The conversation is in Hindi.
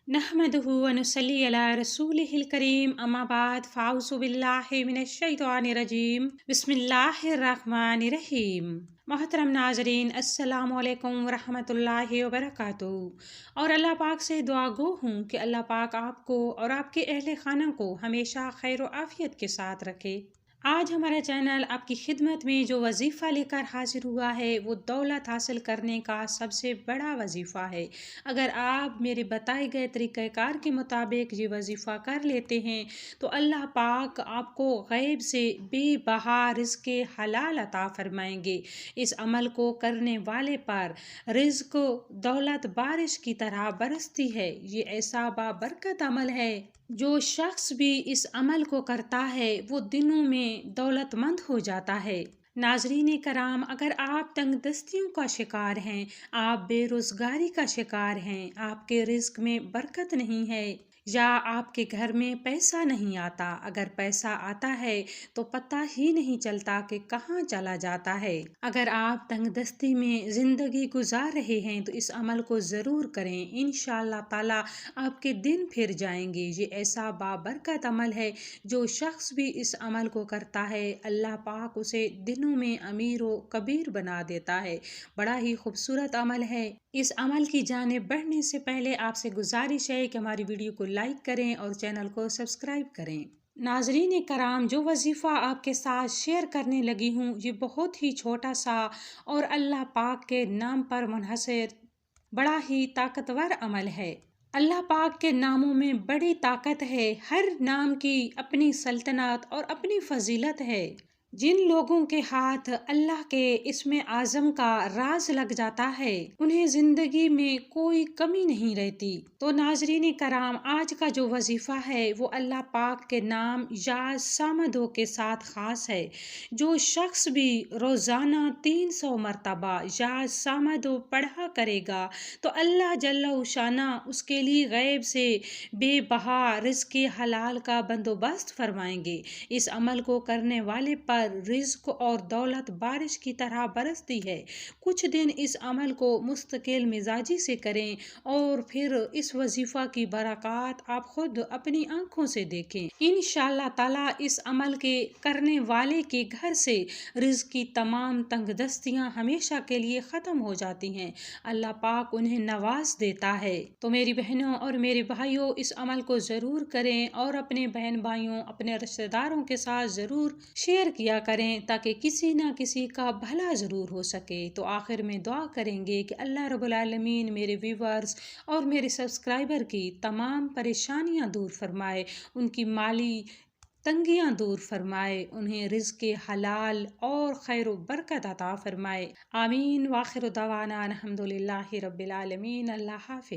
नहमदुहु व नुसल्ली अला रसूलिहिल करीम अम्मा बाद फ़ाउज़ु बिल्लाहि मिनश शैतानिर रजीम बिस्मिल्लाहिर रहमानिर रहीम। मोहतरम नाज़रीन, अस्सलामु अलैकुम व रहमतुल्लाहि व बरकातुहू। और अल्लाह पाक से दुआ गो हूँ कि अल्लाह पाक आपको और आपके अहले खाना को हमेशा खैर व आफ़ियत के साथ रखे। आज हमारा चैनल आपकी खिदमत में जो वजीफ़ा लेकर हाजिर हुआ है वो दौलत हासिल करने का सबसे बड़ा वजीफ़ा है। अगर आप मेरे बताए गए तरीक़ाकार के मुताबिक ये वजीफ़ा कर लेते हैं तो अल्लाह पाक आपको गैब से बेबहा रिज़्क़ हलाल अता फरमाएंगे। इस अमल को करने वाले पर रिज़्क़ दौलत बारिश की तरह बरसती है। ये ऐसा बाबरकत अमल है, जो शख्स भी इस अमल को करता है वो दिनों में दौलतमंद हो जाता है। नाज़रीन कराम, अगर आप तंगदस्तियों का शिकार हैं, आप बेरोज़गारी का शिकार हैं, आपके रिज़्क़ में बरकत नहीं है या आपके घर में पैसा नहीं आता, अगर पैसा आता है तो पता ही नहीं चलता कि कहाँ चला जाता है, अगर आप तंगदस्ती में ज़िंदगी गुजार रहे हैं तो इस अमल को ज़रूर करें। इंशाअल्लाह ताला आपके दिन फिर जाएंगे। ये ऐसा बाबरकत अमल है, जो शख्स भी इस अमल को करता है अल्लाह पाक उसे दिनों में अमीर व कबीर बना देता है। बड़ा ही खूबसूरत अमल है। इस अमल की जानिब बढ़ने से पहले आपसे गुजारिश है कि हमारी वीडियो को लाइक करें और चैनल को सब्सक्राइब करें। नाजरीन कराम, जो वजीफ़ा आपके साथ शेयर करने लगी हूँ ये बहुत ही छोटा सा और अल्लाह पाक के नाम पर मुनहसर बड़ा ही ताकतवर अमल है। अल्लाह पाक के नामों में बड़ी ताकत है। हर नाम की अपनी सल्तनत और अपनी फजीलत है। जिन लोगों के हाथ अल्लाह के इस्म आज़म का राज लग जाता है उन्हें ज़िंदगी में कोई कमी नहीं रहती। तो नाजरीन कराम, आज का जो वजीफ़ा है वो अल्लाह पाक के नाम या सामदों के साथ ख़ास है। जो शख्स भी रोज़ाना 300 मरतबा या सामदों पढ़ा करेगा तो अल्लाह जल्ल शाना उसके लिए गैब से बेबहा रिज़्क़ हलाल का बंदोबस्त फरमाएंगे। इस अमल को करने वाले पर रिज़्क़ और दौलत बारिश की तरह बरसती है। कुछ दिन इस अमल को मुस्तकिल मिजाजी से करें और फिर इस वजीफ़ा की बरक़ात आप खुद अपनी आँखों से देखें। इंशाअल्लाह ताला इस अमल के करने वाले के घर से रिज़्क़ की तमाम तंगदस्तियाँ हमेशा के लिए ख़त्म हो जाती हैं। अल्लाह पाक उन्हें नवाज देता है। तो मेरी बहनों और मेरे भाइयों, इस अमल को ज़रूर करें और अपने बहन भाइयों, अपने रिश्तेदारों के साथ ज़रूर शेयर किया करें ताकि किसी ना किसी का भला ज़रूर हो सके। तो आखिर में दुआ करेंगे कि अल्लाह रब्बुल आलमीन मेरे व्यूवर्स और मेरे सब्सक्राइबर की तमाम परेशानियां दूर फरमाए, उनकी माली तंगियां दूर फरमाए, उन्हें रिज़्क़ हलाल और खैर व बरकत अता फरमाए। आमीन। वाखिर दवाना अल्हम्दुलिल्लाहि रब्बिल आलमीन। अल्लाह हाफ़िज़।